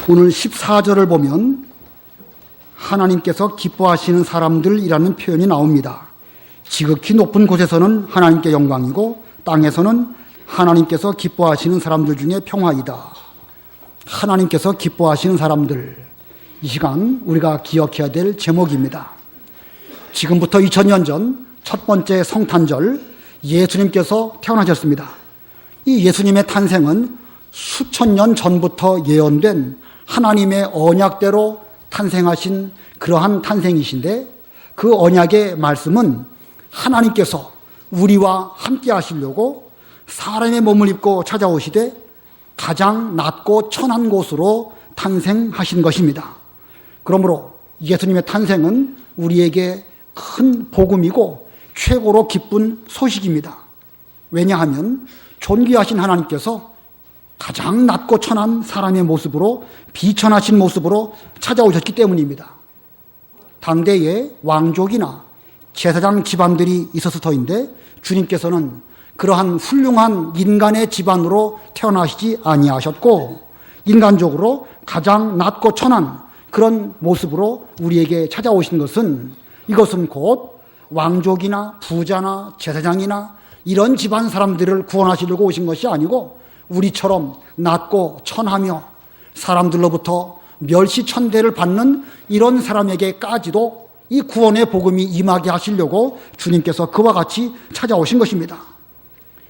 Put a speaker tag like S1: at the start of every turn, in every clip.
S1: 오늘 14절을 보면 하나님께서 기뻐하시는 사람들이라는 표현이 나옵니다. 지극히 높은 곳에서는 하나님께 영광이고 땅에서는 하나님께서 기뻐하시는 사람들 중에 평화이다. 하나님께서 기뻐하시는 사람들, 이 시간 우리가 기억해야 될 제목입니다. 지금부터 2000년 전 첫 번째 성탄절, 예수님께서 태어나셨습니다. 이 예수님의 탄생은 수천 년 전부터 예언된 하나님의 언약대로 탄생하신 그러한 탄생이신데, 그 언약의 말씀은 하나님께서 우리와 함께 하시려고 사람의 몸을 입고 찾아오시되 가장 낮고 천한 곳으로 탄생하신 것입니다. 그러므로 예수님의 탄생은 우리에게 큰 복음이고 최고로 기쁜 소식입니다. 왜냐하면 존귀하신 하나님께서 가장 낮고 천한 사람의 모습으로, 비천하신 모습으로 찾아오셨기 때문입니다. 당대에 왕족이나 제사장 집안들이 있었을 터인데 주님께서는 그러한 훌륭한 인간의 집안으로 태어나시지 아니하셨고, 인간적으로 가장 낮고 천한 그런 모습으로 우리에게 찾아오신 것은, 이것은 곧 왕족이나 부자나 제사장이나 이런 집안 사람들을 구원하시려고 오신 것이 아니고, 우리처럼 낮고 천하며 사람들로부터 멸시천대를 받는 이런 사람에게까지도 이 구원의 복음이 임하게 하시려고 주님께서 그와 같이 찾아오신 것입니다.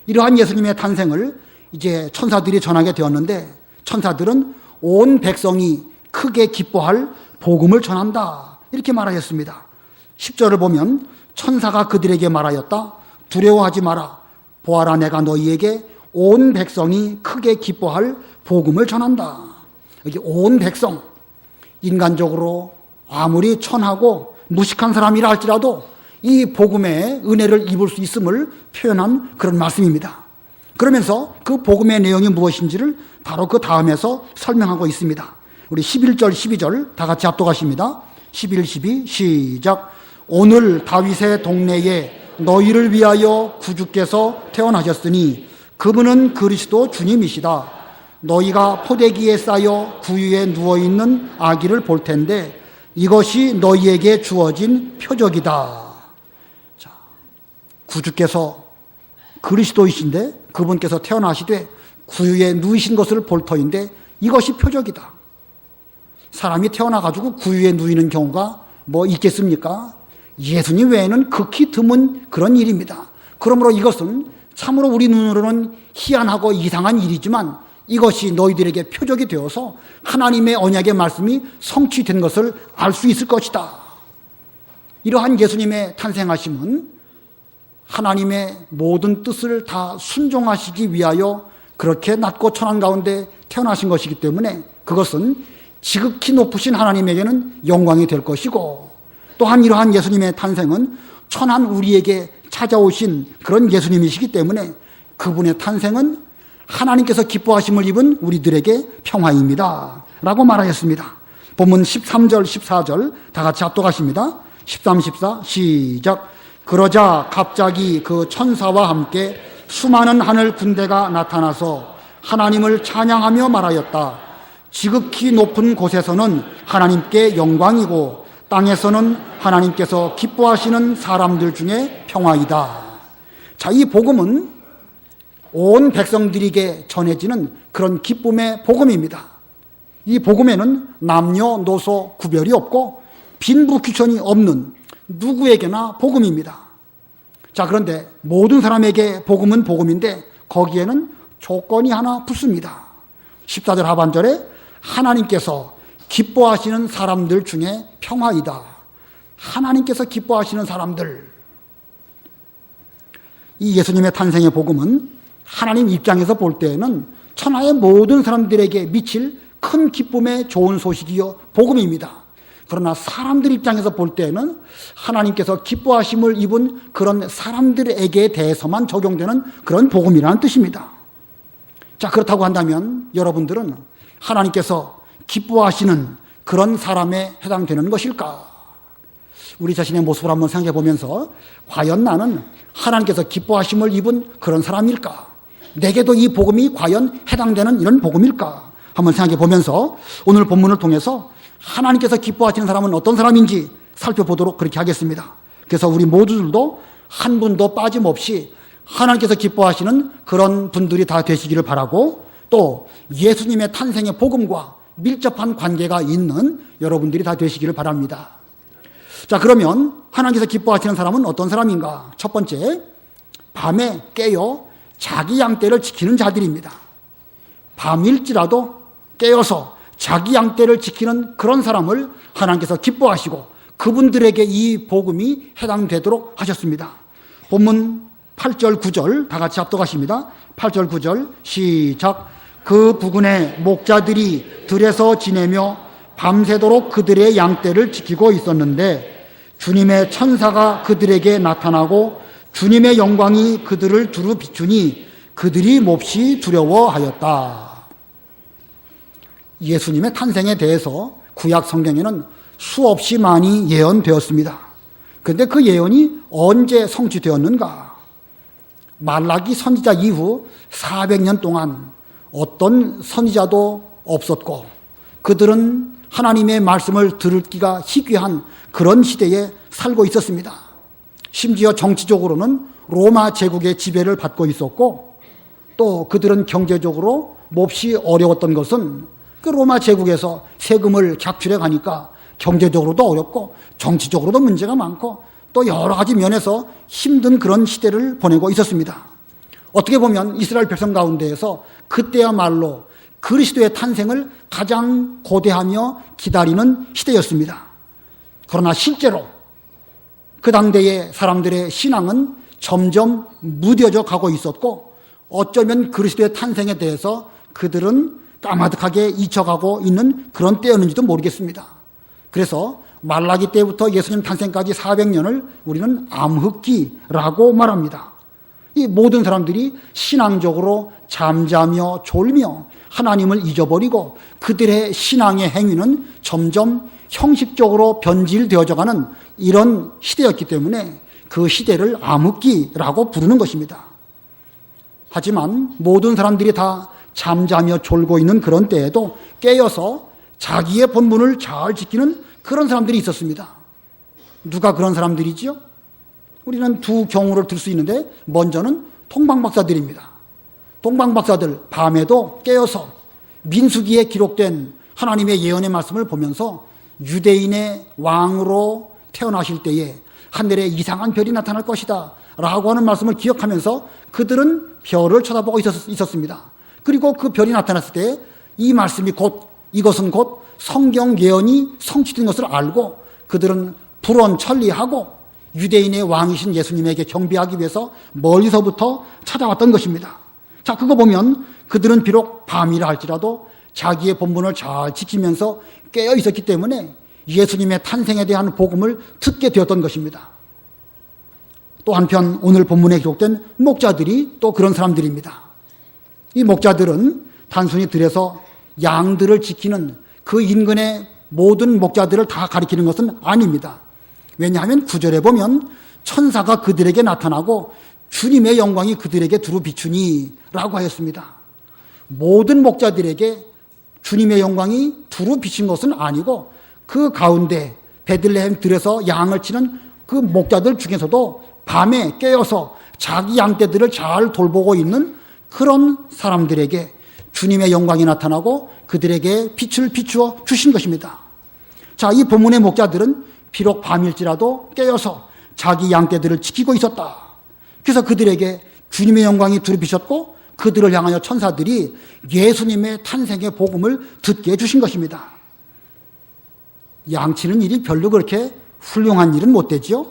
S1: 이러한 예수님의 탄생을 이제 천사들이 전하게 되었는데, 천사들은 온 백성이 크게 기뻐할 복음을 전한다, 이렇게 말하였습니다. 10절을 보면 천사가 그들에게 말하였다. 두려워하지 마라. 보아라, 내가 너희에게 온 백성이 크게 기뻐할 복음을 전한다. 여기 온 백성, 인간적으로 아무리 천하고 무식한 사람이라 할지라도 이 복음의 은혜를 입을 수 있음을 표현한 그런 말씀입니다. 그러면서 그 복음의 내용이 무엇인지를 바로 그 다음에서 설명하고 있습니다. 우리 11절 12절 다 같이 합독하십니다. 11, 12 시작. 오늘 다윗의 동네에 너희를 위하여 구주께서 태어나셨으니 그분은 그리스도 주님이시다. 너희가 포대기에 쌓여 구유에 누워있는 아기를 볼 텐데 이것이 너희에게 주어진 표적이다. 자, 구주께서 그리스도이신데 그분께서 태어나시되 구유에 누이신 것을 볼 터인데 이것이 표적이다. 사람이 태어나가지고 구유에 누이는 경우가 뭐 있겠습니까? 예수님 외에는 극히 드문 그런 일입니다. 그러므로 이것은 참으로 우리 눈으로는 희한하고 이상한 일이지만 이것이 너희들에게 표적이 되어서 하나님의 언약의 말씀이 성취된 것을 알 수 있을 것이다. 이러한 예수님의 탄생하심은 하나님의 모든 뜻을 다 순종하시기 위하여 그렇게 낮고 천한 가운데 태어나신 것이기 때문에 그것은 지극히 높으신 하나님에게는 영광이 될 것이고, 또한 이러한 예수님의 탄생은 천한 우리에게 찾아오신 그런 예수님이시기 때문에 그분의 탄생은 하나님께서 기뻐하심을 입은 우리들에게 평화입니다 라고 말하였습니다. 본문 13절 14절 다 같이 합독하십니다. 13, 14 시작. 그러자 갑자기 그 천사와 함께 수많은 하늘 군대가 나타나서 하나님을 찬양하며 말하였다. 지극히 높은 곳에서는 하나님께 영광이고 땅에서는 하나님께서 기뻐하시는 사람들 중에 평화이다. 자, 이 복음은 온 백성들에게 전해지는 그런 기쁨의 복음입니다. 이 복음에는 남녀노소 구별이 없고 빈부귀천이 없는 누구에게나 복음입니다. 자, 그런데 모든 사람에게 복음은 복음인데 거기에는 조건이 하나 붙습니다. 14절 하반절에 하나님께서 기뻐하시는 사람들 중에 평화이다. 하나님께서 기뻐하시는 사람들. 이 예수님의 탄생의 복음은 하나님 입장에서 볼 때에는 천하의 모든 사람들에게 미칠 큰 기쁨의 좋은 소식이요 복음입니다. 그러나 사람들 입장에서 볼 때에는 하나님께서 기뻐하심을 입은 그런 사람들에게 대해서만 적용되는 그런 복음이라는 뜻입니다. 자, 그렇다고 한다면 여러분들은 하나님께서 기뻐하시는 그런 사람에 해당되는 것일까? 우리 자신의 모습을 한번 생각해 보면서 과연 나는 하나님께서 기뻐하심을 입은 그런 사람일까? 내게도 이 복음이 과연 해당되는 이런 복음일까? 한번 생각해 보면서 오늘 본문을 통해서 하나님께서 기뻐하시는 사람은 어떤 사람인지 살펴보도록 그렇게 하겠습니다. 그래서 우리 모두들도 한 분도 빠짐없이 하나님께서 기뻐하시는 그런 분들이 다 되시기를 바라고, 또 예수님의 탄생의 복음과 밀접한 관계가 있는 여러분들이 다 되시기를 바랍니다. 자, 그러면 하나님께서 기뻐하시는 사람은 어떤 사람인가? 첫 번째, 밤에 깨어 자기 양떼를 지키는 자들입니다. 밤일지라도 깨어서 자기 양떼를 지키는 그런 사람을 하나님께서 기뻐하시고 그분들에게 이 복음이 해당되도록 하셨습니다. 본문 8절 9절 다 같이 합독하십니다. 8절 9절 시작. 그 부근에 목자들이 들에서 지내며 밤새도록 그들의 양떼를 지키고 있었는데 주님의 천사가 그들에게 나타나고 주님의 영광이 그들을 두루 비추니 그들이 몹시 두려워하였다. 예수님의 탄생에 대해서 구약 성경에는 수없이 많이 예언되었습니다. 그런데 그 예언이 언제 성취되었는가? 말라기 선지자 이후 400년 동안 어떤 선지자도 없었고 그들은 하나님의 말씀을 들을 기가 희귀한 그런 시대에 살고 있었습니다. 심지어 정치적으로는 로마 제국의 지배를 받고 있었고, 또 그들은 경제적으로 몹시 어려웠던 것은 그 로마 제국에서 세금을 작출해 가니까 경제적으로도 어렵고 정치적으로도 문제가 많고 또 여러 가지 면에서 힘든 그런 시대를 보내고 있었습니다. 어떻게 보면 이스라엘 백성 가운데에서 그때야말로 그리스도의 탄생을 가장 고대하며 기다리는 시대였습니다. 그러나 실제로 그 당대의 사람들의 신앙은 점점 무뎌져 가고 있었고, 어쩌면 그리스도의 탄생에 대해서 그들은 까마득하게 잊혀가고 있는 그런 때였는지도 모르겠습니다. 그래서 말라기 때부터 예수님 탄생까지 400년을 우리는 암흑기라고 말합니다. 이 모든 사람들이 신앙적으로 잠자며 졸며 하나님을 잊어버리고 그들의 신앙의 행위는 점점 형식적으로 변질되어져가는 이런 시대였기 때문에 그 시대를 암흑기라고 부르는 것입니다. 하지만 모든 사람들이 다 잠자며 졸고 있는 그런 때에도 깨어서 자기의 본분을 잘 지키는 그런 사람들이 있었습니다. 누가 그런 사람들이지요? 우리는 두 경우를 들 수 있는데, 먼저는 동방박사들입니다. 동방박사들 밤에도 깨어서 민수기에 기록된 하나님의 예언의 말씀을 보면서 유대인의 왕으로 태어나실 때에 하늘에 이상한 별이 나타날 것이다 라고 하는 말씀을 기억하면서 그들은 별을 쳐다보고 있었습니다. 그리고 그 별이 나타났을 때 이 말씀이 이것은 곧 성경 예언이 성취된 것을 알고 그들은 불원천리하고 유대인의 왕이신 예수님에게 경배하기 위해서 멀리서부터 찾아왔던 것입니다. 자, 그거 보면 그들은 비록 밤이라 할지라도 자기의 본분을 잘 지키면서 깨어 있었기 때문에 예수님의 탄생에 대한 복음을 듣게 되었던 것입니다. 또 한편 오늘 본문에 기록된 목자들이 또 그런 사람들입니다. 이 목자들은 단순히 들에서 양들을 지키는 그 인근의 모든 목자들을 다 가리키는 것은 아닙니다. 왜냐하면 9절에 보면 천사가 그들에게 나타나고 주님의 영광이 그들에게 두루 비추니 라고 하였습니다. 모든 목자들에게 주님의 영광이 두루 비친 것은 아니고 그 가운데 베들레헴 들에서 양을 치는 그 목자들 중에서도 밤에 깨어서 자기 양떼들을 잘 돌보고 있는 그런 사람들에게 주님의 영광이 나타나고 그들에게 빛을 비추어 주신 것입니다. 자, 이 본문의 목자들은 비록 밤일지라도 깨어서 자기 양떼들을 지키고 있었다. 그래서 그들에게 주님의 영광이 두루 비쳤고 그들을 향하여 천사들이 예수님의 탄생의 복음을 듣게 해주신 것입니다. 양치는 일이 별로 그렇게 훌륭한 일은 못 되지요.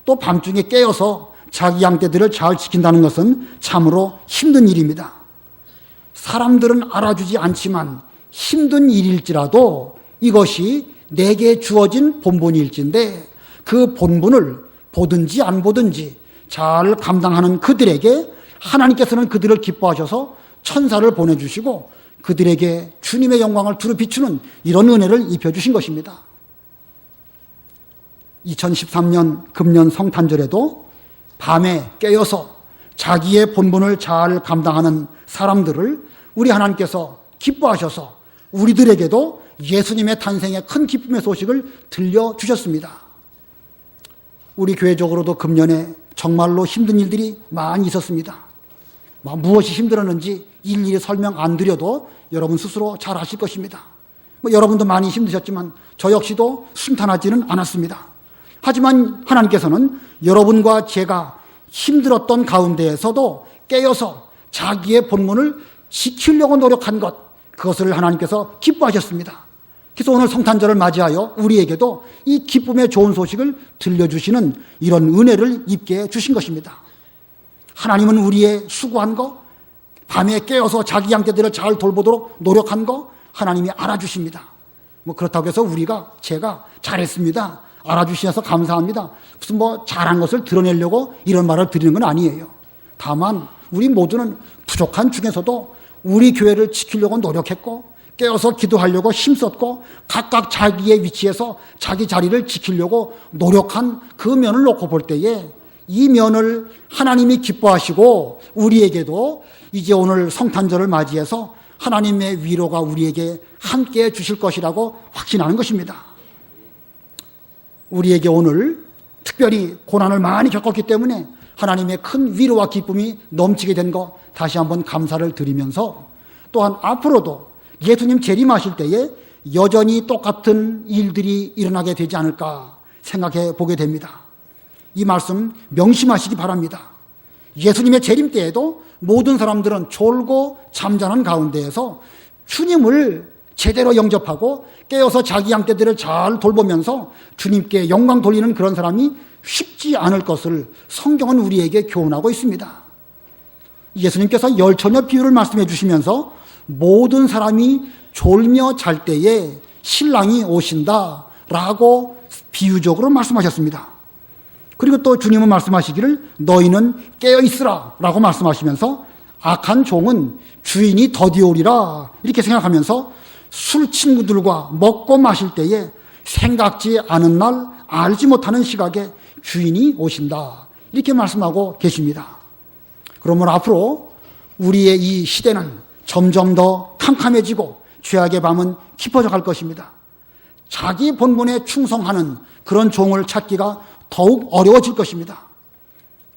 S1: 또 밤중에 깨어서 자기 양떼들을 잘 지킨다는 것은 참으로 힘든 일입니다. 사람들은 알아주지 않지만 힘든 일일지라도 이것이 내게 주어진 본분일진데 그 본분을 보든지 안 보든지 잘 감당하는 그들에게 하나님께서는 그들을 기뻐하셔서 천사를 보내주시고 그들에게 주님의 영광을 두루 비추는 이런 은혜를 입혀주신 것입니다. 2013년 금년 성탄절에도 밤에 깨어서 자기의 본분을 잘 감당하는 사람들을 우리 하나님께서 기뻐하셔서 우리들에게도 예수님의 탄생의 큰 기쁨의 소식을 들려주셨습니다. 우리 교회적으로도 금년에 정말로 힘든 일들이 많이 있었습니다. 무엇이 힘들었는지 일일이 설명 안 드려도 여러분 스스로 잘 아실 것입니다. 여러분도 많이 힘드셨지만 저 역시도 순탄하지는 않았습니다. 하지만 하나님께서는 여러분과 제가 힘들었던 가운데에서도 깨어서 자기의 본문을 지키려고 노력한 것, 그것을 하나님께서 기뻐하셨습니다. 그래서 오늘 성탄절을 맞이하여 우리에게도 이 기쁨의 좋은 소식을 들려주시는 이런 은혜를 입게 주신 것입니다. 하나님은 우리의 수고한 거, 밤에 깨어서 자기 양떼들을 잘 돌보도록 노력한 거 하나님이 알아주십니다. 그렇다고 해서 제가 잘했습니다, 알아주셔서 감사합니다, 무슨 잘한 것을 드러내려고 이런 말을 드리는 건 아니에요. 다만 우리 모두는 부족한 중에서도 우리 교회를 지키려고 노력했고 깨어서 기도하려고 힘썼고 각각 자기의 위치에서 자기 자리를 지키려고 노력한 그 면을 놓고 볼 때에 이 면을 하나님이 기뻐하시고 우리에게도 이제 오늘 성탄절을 맞이해서 하나님의 위로가 우리에게 함께 주실 것이라고 확신하는 것입니다. 우리에게 오늘 특별히 고난을 많이 겪었기 때문에 하나님의 큰 위로와 기쁨이 넘치게 된 거 다시 한번 감사를 드리면서 또한 앞으로도 예수님 재림하실 때에 여전히 똑같은 일들이 일어나게 되지 않을까 생각해 보게 됩니다. 이 말씀 명심하시기 바랍니다. 예수님의 재림 때에도 모든 사람들은 졸고 잠자는 가운데에서 주님을 제대로 영접하고 깨어서 자기 양떼들을 잘 돌보면서 주님께 영광 돌리는 그런 사람이 쉽지 않을 것을 성경은 우리에게 교훈하고 있습니다. 예수님께서 열처녀 비유를 말씀해 주시면서 모든 사람이 졸며 잘 때에 신랑이 오신다라고 비유적으로 말씀하셨습니다. 그리고 또 주님은 말씀하시기를 너희는 깨어있으라 라고 말씀하시면서 악한 종은 주인이 더디오리라 이렇게 생각하면서 술 친구들과 먹고 마실 때에 생각지 않은 날 알지 못하는 시각에 주인이 오신다 이렇게 말씀하고 계십니다. 그러면 앞으로 우리의 이 시대는 점점 더 캄캄해지고 죄악의 밤은 깊어져 갈 것입니다. 자기 본분에 충성하는 그런 종을 찾기가 더욱 어려워질 것입니다.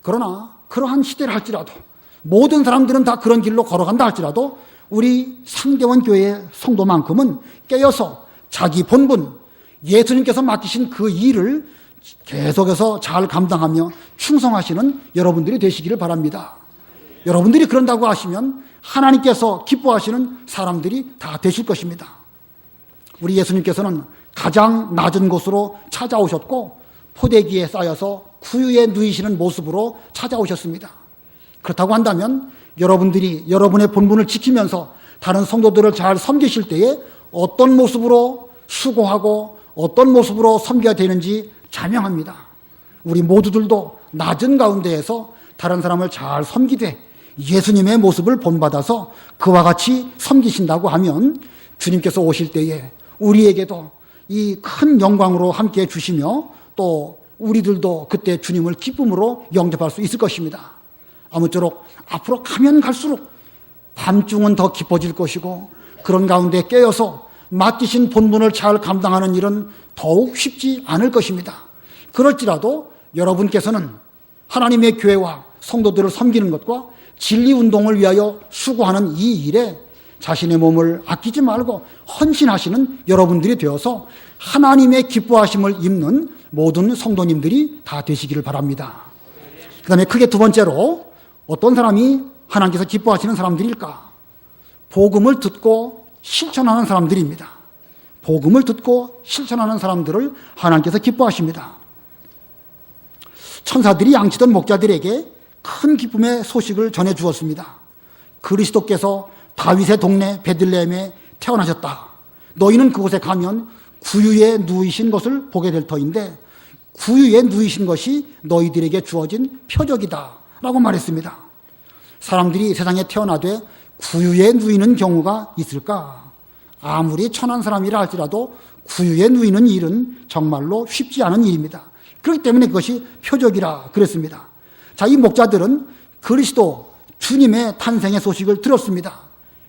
S1: 그러나 그러한 시대를 할지라도 모든 사람들은 다 그런 길로 걸어간다 할지라도 우리 상대원 교회의 성도만큼은 깨어서 자기 본분, 예수님께서 맡기신 그 일을 계속해서 잘 감당하며 충성하시는 여러분들이 되시기를 바랍니다. 여러분들이 그런다고 하시면 하나님께서 기뻐하시는 사람들이 다 되실 것입니다. 우리 예수님께서는 가장 낮은 곳으로 찾아오셨고 포대기에 쌓여서 구유에 누이시는 모습으로 찾아오셨습니다. 그렇다고 한다면 여러분들이 여러분의 본분을 지키면서 다른 성도들을 잘 섬기실 때에 어떤 모습으로 수고하고 어떤 모습으로 섬겨야 되는지 자명합니다. 우리 모두들도 낮은 가운데에서 다른 사람을 잘 섬기되 예수님의 모습을 본받아서 그와 같이 섬기신다고 하면 주님께서 오실 때에 우리에게도 이 큰 영광으로 함께 주시며 또 우리들도 그때 주님을 기쁨으로 영접할 수 있을 것입니다. 아무쪼록 앞으로 가면 갈수록 밤중은 더 깊어질 것이고 그런 가운데 깨어서 맡기신 본분을 잘 감당하는 일은 더욱 쉽지 않을 것입니다. 그럴지라도 여러분께서는 하나님의 교회와 성도들을 섬기는 것과 진리운동을 위하여 수고하는 이 일에 자신의 몸을 아끼지 말고 헌신하시는 여러분들이 되어서 하나님의 기뻐하심을 입는 모든 성도님들이 다 되시기를 바랍니다. 그 다음에 크게 두 번째로 어떤 사람이 하나님께서 기뻐하시는 사람들일까? 복음을 듣고 실천하는 사람들입니다. 복음을 듣고 실천하는 사람들을 하나님께서 기뻐하십니다. 천사들이 양치던 목자들에게 큰 기쁨의 소식을 전해 주었습니다. 그리스도께서 다윗의 동네 베들레헴에 태어나셨다. 너희는 그곳에 가면 구유에 누이신 것을 보게 될 터인데 구유에 누이신 것이 너희들에게 주어진 표적이다 라고 말했습니다. 사람들이 세상에 태어나되 구유에 누이는 경우가 있을까? 아무리 천한 사람이라 할지라도 구유에 누이는 일은 정말로 쉽지 않은 일입니다. 그렇기 때문에 그것이 표적이라 그랬습니다. 자, 이 목자들은 그리스도 주님의 탄생의 소식을 들었습니다.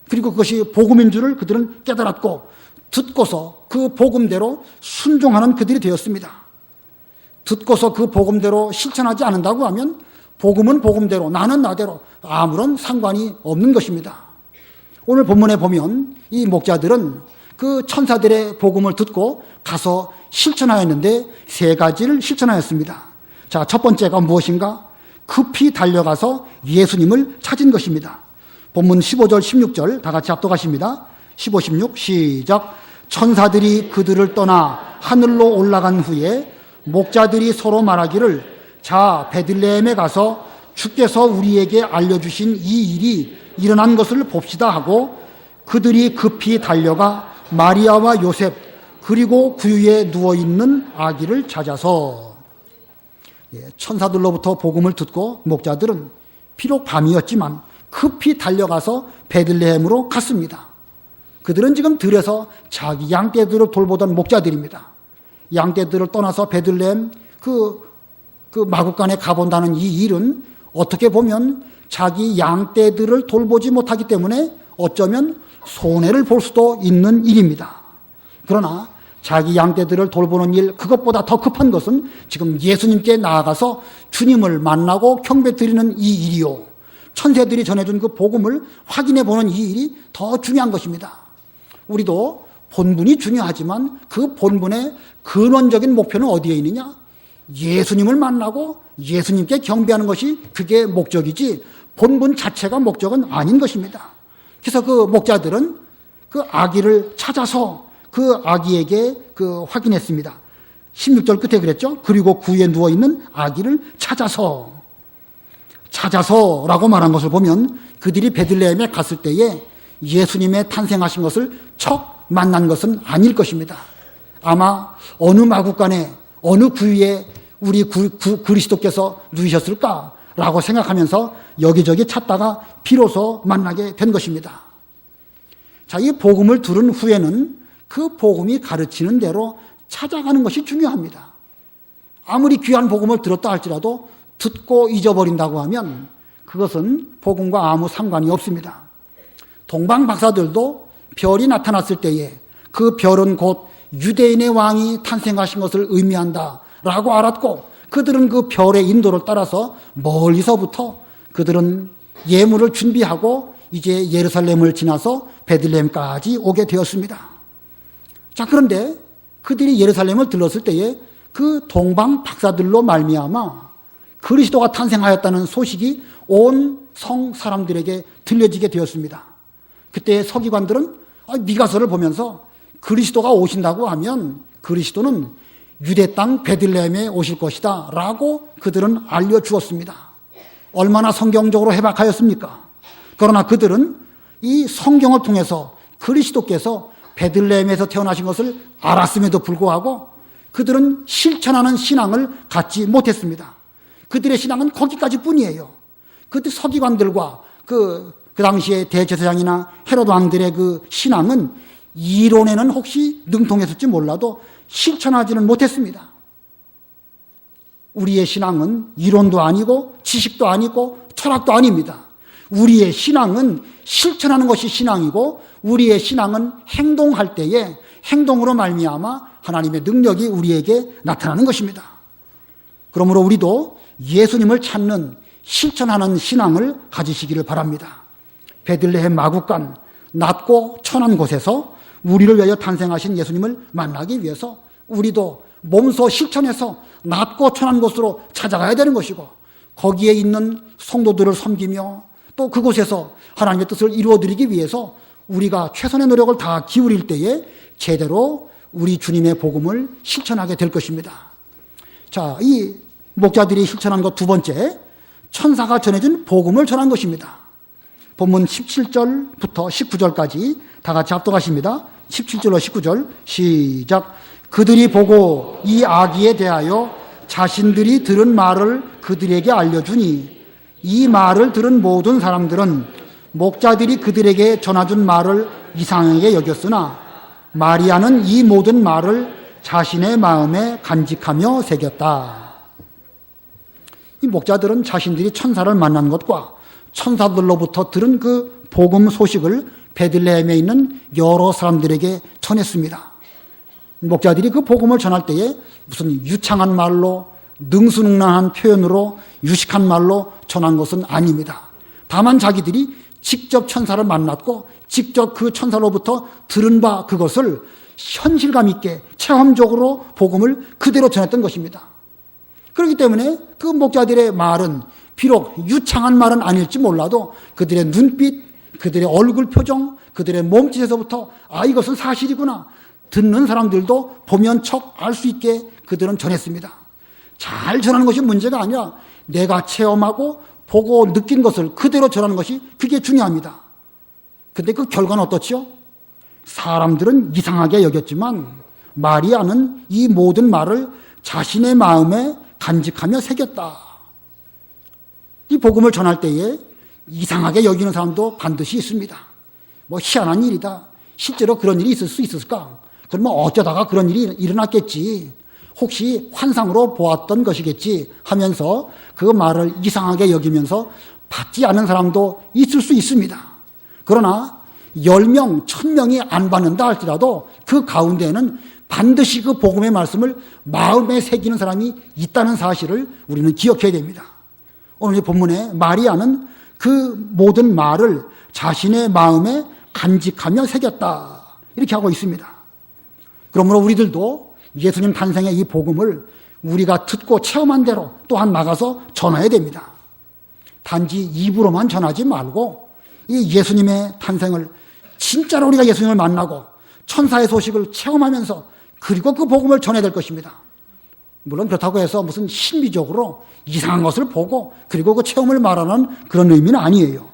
S1: 그리고 그것이 복음인 줄을 그들은 깨달았고 듣고서 그 복음대로 순종하는 그들이 되었습니다. 듣고서 그 복음대로 실천하지 않는다고 하면 복음은 복음대로, 나는 나대로 아무런 상관이 없는 것입니다. 오늘 본문에 보면 이 목자들은 그 천사들의 복음을 듣고 가서 실천하였는데 세 가지를 실천하였습니다. 자, 첫 번째가 무엇인가? 급히 달려가서 예수님을 찾은 것입니다. 본문 15절, 16절 다 같이 합독하십니다. 15, 16 시작. 천사들이 그들을 떠나 하늘로 올라간 후에 목자들이 서로 말하기를 자, 베들레헴에 가서 주께서 우리에게 알려주신 이 일이 일어난 것을 봅시다 하고 그들이 급히 달려가 마리아와 요셉 그리고 구유에 누워있는 아기를 찾아서 천사들로부터 복음을 듣고 목자들은 비록 밤이었지만 급히 달려가서 베들레헴으로 갔습니다. 그들은 지금 들에서 자기 양떼들을 돌보던 목자들입니다. 양떼들을 떠나서 베들레헴 그 마구간에 가본다는 이 일은 어떻게 보면 자기 양떼들을 돌보지 못하기 때문에 어쩌면 손해를 볼 수도 있는 일입니다. 그러나 자기 양떼들을 돌보는 일, 그것보다 더 급한 것은 지금 예수님께 나아가서 주님을 만나고 경배드리는 이 일이요. 천사들이 전해준 그 복음을 확인해 보는 이 일이 더 중요한 것입니다. 우리도 본분이 중요하지만 그 본분의 근원적인 목표는 어디에 있느냐? 예수님을 만나고 예수님께 경배하는 것이 그게 목적이지 본분 자체가 목적은 아닌 것입니다. 그래서 그 목자들은 그 아기를 찾아서 그 아기에게 확인했습니다. 16절 끝에 그랬죠. 그리고 구유에 누워있는 아기를 찾아서라고 말한 것을 보면 그들이 베들레헴에 갔을 때에 예수님의 탄생하신 것을 척 만난 것은 아닐 것입니다. 아마 어느 마구간에 어느 구유에 우리 그리스도께서 누이셨을까라고 생각하면서 여기저기 찾다가 비로소 만나게 된 것입니다. 자, 이 복음을 들은 후에는 그 복음이 가르치는 대로 찾아가는 것이 중요합니다. 아무리 귀한 복음을 들었다 할지라도 듣고 잊어버린다고 하면 그것은 복음과 아무 상관이 없습니다. 동방 박사들도 별이 나타났을 때에 그 별은 곧 유대인의 왕이 탄생하신 것을 의미한다라고 알았고 그들은 그 별의 인도를 따라서 멀리서부터 그들은 예물을 준비하고 이제 예루살렘을 지나서 베들레헴까지 오게 되었습니다. 자, 그런데 그들이 예루살렘을 들렀을 때에 그 동방 박사들로 말미암아 그리스도가 탄생하였다는 소식이 온 성 사람들에게 들려지게 되었습니다. 그때 서기관들은 미가서를 보면서 그리스도가 오신다고 하면 그리스도는 유대 땅 베들레헴에 오실 것이다 라고 그들은 알려주었습니다. 얼마나 성경적으로 해박하였습니까? 그러나 그들은 이 성경을 통해서 그리스도께서 베들레헴에서 태어나신 것을 알았음에도 불구하고 그들은 실천하는 신앙을 갖지 못했습니다. 그들의 신앙은 거기까지 뿐이에요. 그때 서기관들과 그 당시에 대제사장이나 헤롯 왕들의 그 신앙은 이론에는 혹시 능통했을지 몰라도 실천하지는 못했습니다. 우리의 신앙은 이론도 아니고 지식도 아니고 철학도 아닙니다. 우리의 신앙은 실천하는 것이 신앙이고 우리의 신앙은 행동할 때에 행동으로 말미암아 하나님의 능력이 우리에게 나타나는 것입니다. 그러므로 우리도 예수님을 찾는 실천하는 신앙을 가지시기를 바랍니다. 베들레헴 마구간 낮고 천한 곳에서 우리를 위하여 탄생하신 예수님을 만나기 위해서 우리도 몸소 실천해서 낮고 천한 곳으로 찾아가야 되는 것이고 거기에 있는 성도들을 섬기며 또 그곳에서 하나님의 뜻을 이루어드리기 위해서 우리가 최선의 노력을 다 기울일 때에 제대로 우리 주님의 복음을 실천하게 될 것입니다. 자, 이 목자들이 실천한 것 두 번째, 천사가 전해준 복음을 전한 것입니다. 본문 17절부터 19절까지 다 같이 합독하십니다. 17절로 19절 시작. 그들이 보고 이 아기에 대하여 자신들이 들은 말을 그들에게 알려주니 이 말을 들은 모든 사람들은 목자들이 그들에게 전해준 말을 이상하게 여겼으나 마리아는 이 모든 말을 자신의 마음에 간직하며 새겼다. 이 목자들은 자신들이 천사를 만난 것과 천사들로부터 들은 그 복음 소식을 베들레헴에 있는 여러 사람들에게 전했습니다. 목자들이 그 복음을 전할 때에 무슨 유창한 말로 능수능란한 표현으로 유식한 말로 전한 것은 아닙니다. 다만 자기들이 직접 천사를 만났고 직접 그 천사로부터 들은 바 그것을 현실감 있게 체험적으로 복음을 그대로 전했던 것입니다. 그렇기 때문에 그 목자들의 말은 비록 유창한 말은 아닐지 몰라도 그들의 눈빛, 그들의 얼굴 표정, 그들의 몸짓에서부터 이것은 사실이구나. 듣는 사람들도 보면 척 알 수 있게 그들은 전했습니다. 잘 전하는 것이 문제가 아니라 내가 체험하고 보고 느낀 것을 그대로 전하는 것이 그게 중요합니다. 근데 그 결과는 어떻지요? 사람들은 이상하게 여겼지만 마리아는 이 모든 말을 자신의 마음에 간직하며 새겼다. 이 복음을 전할 때에 이상하게 여기는 사람도 반드시 있습니다. 뭐 희한한 일이다. 실제로 그런 일이 있을 수 있을까? 그러면 어쩌다가 그런 일이 일어났겠지. 혹시 환상으로 보았던 것이겠지 하면서 그 말을 이상하게 여기면서 받지 않은 사람도 있을 수 있습니다. 그러나 10명, 1000명이 안 받는다 할지라도 그 가운데에는 반드시 그 복음의 말씀을 마음에 새기는 사람이 있다는 사실을 우리는 기억해야 됩니다. 오늘 이 본문에 마리아는 그 모든 말을 자신의 마음에 간직하며 새겼다. 이렇게 하고 있습니다. 그러므로 우리들도 예수님 탄생의 이 복음을 우리가 듣고 체험한 대로 또한 나가서 전해야 됩니다. 단지 입으로만 전하지 말고 이 예수님의 탄생을 진짜로 우리가 예수님을 만나고 천사의 소식을 체험하면서 그리고 그 복음을 전해야 될 것입니다. 물론 그렇다고 해서 무슨 신비적으로 이상한 것을 보고 그리고 그 체험을 말하는 그런 의미는 아니에요.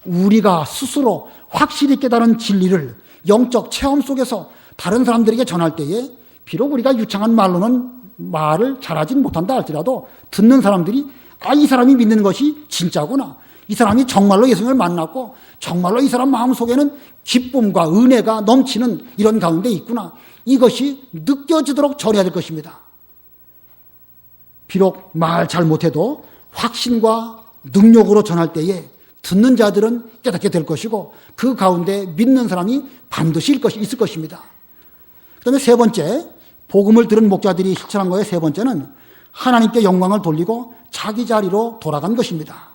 S1: 우리가 스스로 확실히 깨달은 진리를 영적 체험 속에서 다른 사람들에게 전할 때에 비록 우리가 유창한 말로는 말을 잘하진 못한다 할지라도 듣는 사람들이 이 사람이 믿는 것이 진짜구나. 이 사람이 정말로 예수님을 만났고 정말로 이 사람 마음속에는 기쁨과 은혜가 넘치는 이런 가운데 있구나. 이것이 느껴지도록 전해야 될 것입니다. 비록 말 잘 못해도 확신과 능력으로 전할 때에 듣는 자들은 깨닫게 될 것이고 그 가운데 믿는 사람이 반드시 있을 것입니다. 그 다음에 세 번째, 복음을 들은 목자들이 실천한 거의 세 번째는 하나님께 영광을 돌리고 자기 자리로 돌아간 것입니다.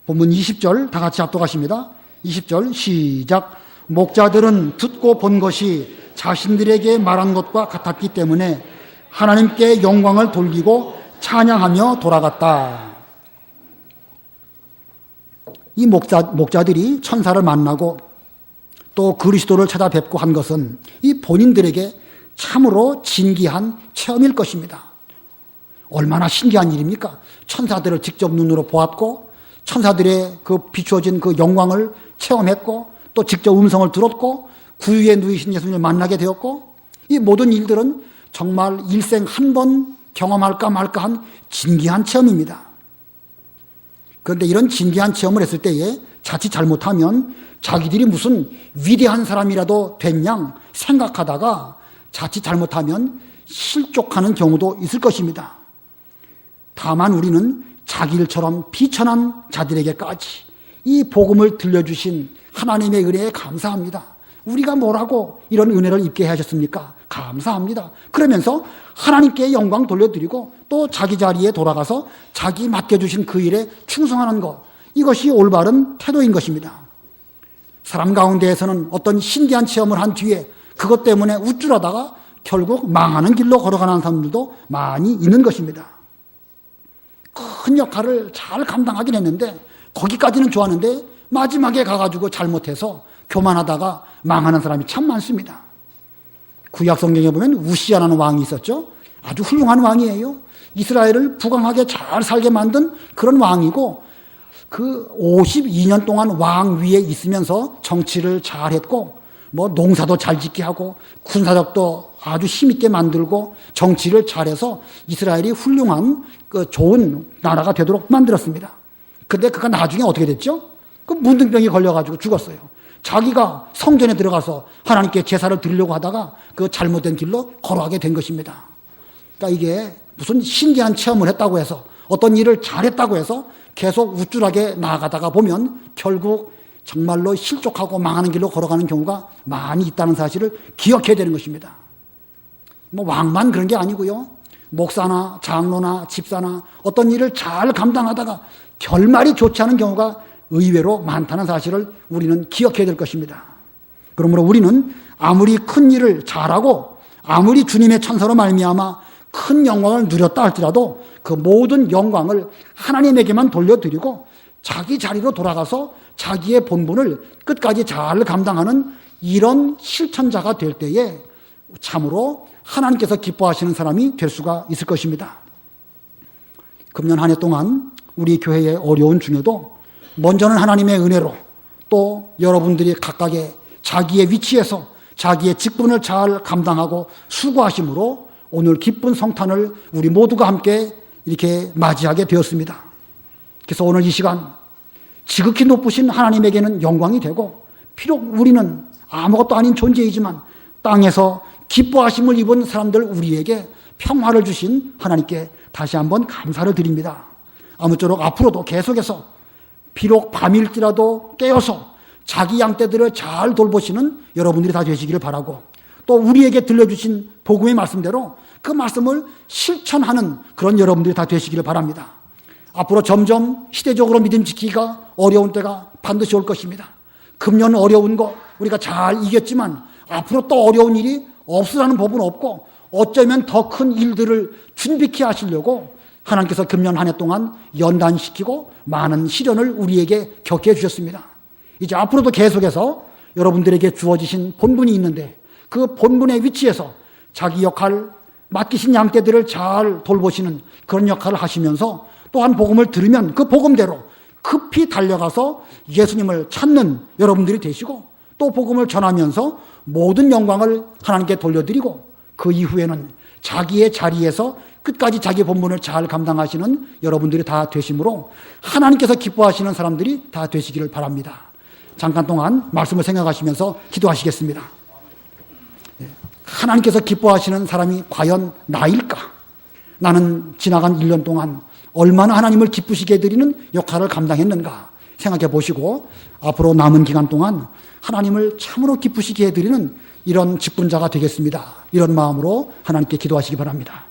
S1: 본문 20절 다 같이 합독하십니다. 20절 시작. 목자들은 듣고 본 것이 자신들에게 말한 것과 같았기 때문에 하나님께 영광을 돌리고 찬양하며 돌아갔다. 이 목자들이 천사를 만나고 또 그리스도를 찾아뵙고 한 것은 이 본인들에게 참으로 진귀한 체험일 것입니다. 얼마나 신기한 일입니까? 천사들을 직접 눈으로 보았고 천사들의 그 비추어진 그 영광을 체험했고 또 직접 음성을 들었고 구유에 누이신 예수님을 만나게 되었고 이 모든 일들은 정말 일생 한 번 경험할까 말까한 진귀한 체험입니다. 그런데 이런 진귀한 체험을 했을 때에 자칫 잘못하면 자기들이 무슨 위대한 사람이라도 된 양 생각하다가 자칫 잘못하면 실족하는 경우도 있을 것입니다. 다만 우리는 자기 일처럼 비천한 자들에게까지 이 복음을 들려주신 하나님의 은혜에 감사합니다. 우리가 뭐라고 이런 은혜를 입게 하셨습니까? 감사합니다. 그러면서 하나님께 영광 돌려드리고 또 자기 자리에 돌아가서 자기 맡겨주신 그 일에 충성하는 것, 이것이 올바른 태도인 것입니다. 사람 가운데에서는 어떤 신기한 체험을 한 뒤에 그것 때문에 우쭐하다가 결국 망하는 길로 걸어가는 사람들도 많이 있는 것입니다. 큰 역할을 잘 감당하긴 했는데 거기까지는 좋았는데 마지막에 가가지고 잘못해서 교만하다가 망하는 사람이 참 많습니다. 구약 성경에 보면 우시아라는 왕이 있었죠. 아주 훌륭한 왕이에요. 이스라엘을 부강하게 잘 살게 만든 그런 왕이고 그 52년 동안 왕 위에 있으면서 정치를 잘했고 뭐 농사도 잘 짓게 하고 군사력도 아주 힘있게 만들고 정치를 잘해서 이스라엘이 훌륭한 그 좋은 나라가 되도록 만들었습니다. 근데 그가 나중에 어떻게 됐죠? 그 문둥병이 걸려가지고 죽었어요. 자기가 성전에 들어가서 하나님께 제사를 드리려고 하다가 그 잘못된 길로 걸어가게 된 것입니다. 그러니까 이게 무슨 신기한 체험을 했다고 해서 어떤 일을 잘했다고 해서 계속 우쭐하게 나아가다가 보면 결국 정말로 실족하고 망하는 길로 걸어가는 경우가 많이 있다는 사실을 기억해야 되는 것입니다. 뭐 왕만 그런 게 아니고요. 목사나 장로나 집사나 어떤 일을 잘 감당하다가 결말이 좋지 않은 경우가 의외로 많다는 사실을 우리는 기억해야 될 것입니다. 그러므로 우리는 아무리 큰 일을 잘하고 아무리 주님의 천사로 말미암아 큰 영광을 누렸다 할지라도 그 모든 영광을 하나님에게만 돌려드리고 자기 자리로 돌아가서 자기의 본분을 끝까지 잘 감당하는 이런 실천자가 될 때에 참으로 하나님께서 기뻐하시는 사람이 될 수가 있을 것입니다. 금년 한 해 동안 우리 교회의 어려운 중에도 먼저는 하나님의 은혜로 또 여러분들이 각각의 자기의 위치에서 자기의 직분을 잘 감당하고 수고하심으로 오늘 기쁜 성탄을 우리 모두가 함께 이렇게 맞이하게 되었습니다. 그래서 오늘 이 시간 지극히 높으신 하나님에게는 영광이 되고 비록 우리는 아무것도 아닌 존재이지만 땅에서 기뻐하심을 입은 사람들 우리에게 평화를 주신 하나님께 다시 한번 감사를 드립니다. 아무쪼록 앞으로도 계속해서 비록 밤일지라도 깨어서 자기 양떼들을 잘 돌보시는 여러분들이 다 되시기를 바라고 또 우리에게 들려주신 복음의 말씀대로 그 말씀을 실천하는 그런 여러분들이 다 되시기를 바랍니다. 앞으로 점점 시대적으로 믿음 지키기가 어려운 때가 반드시 올 것입니다. 금년 어려운 거 우리가 잘 이겼지만 앞으로 또 어려운 일이 없으라는 법은 없고 어쩌면 더 큰 일들을 준비케 하시려고 하나님께서 금년 한 해 동안 연단시키고 많은 시련을 우리에게 겪게 해주셨습니다. 이제 앞으로도 계속해서 여러분들에게 주어지신 본분이 있는데 그 본분의 위치에서 자기 역할, 맡기신 양떼들을 잘 돌보시는 그런 역할을 하시면서 또한 복음을 들으면 그 복음대로 급히 달려가서 예수님을 찾는 여러분들이 되시고 또 복음을 전하면서 모든 영광을 하나님께 돌려드리고 그 이후에는 자기의 자리에서 끝까지 자기 본분을 잘 감당하시는 여러분들이 다 되시므로 하나님께서 기뻐하시는 사람들이 다 되시기를 바랍니다. 잠깐 동안 말씀을 생각하시면서 기도하시겠습니다. 하나님께서 기뻐하시는 사람이 과연 나일까? 나는 지나간 1년 동안 얼마나 하나님을 기쁘시게 해드리는 역할을 감당했는가 생각해 보시고 앞으로 남은 기간 동안 하나님을 참으로 기쁘시게 해드리는 이런 직분자가 되겠습니다. 이런 마음으로 하나님께 기도하시기 바랍니다.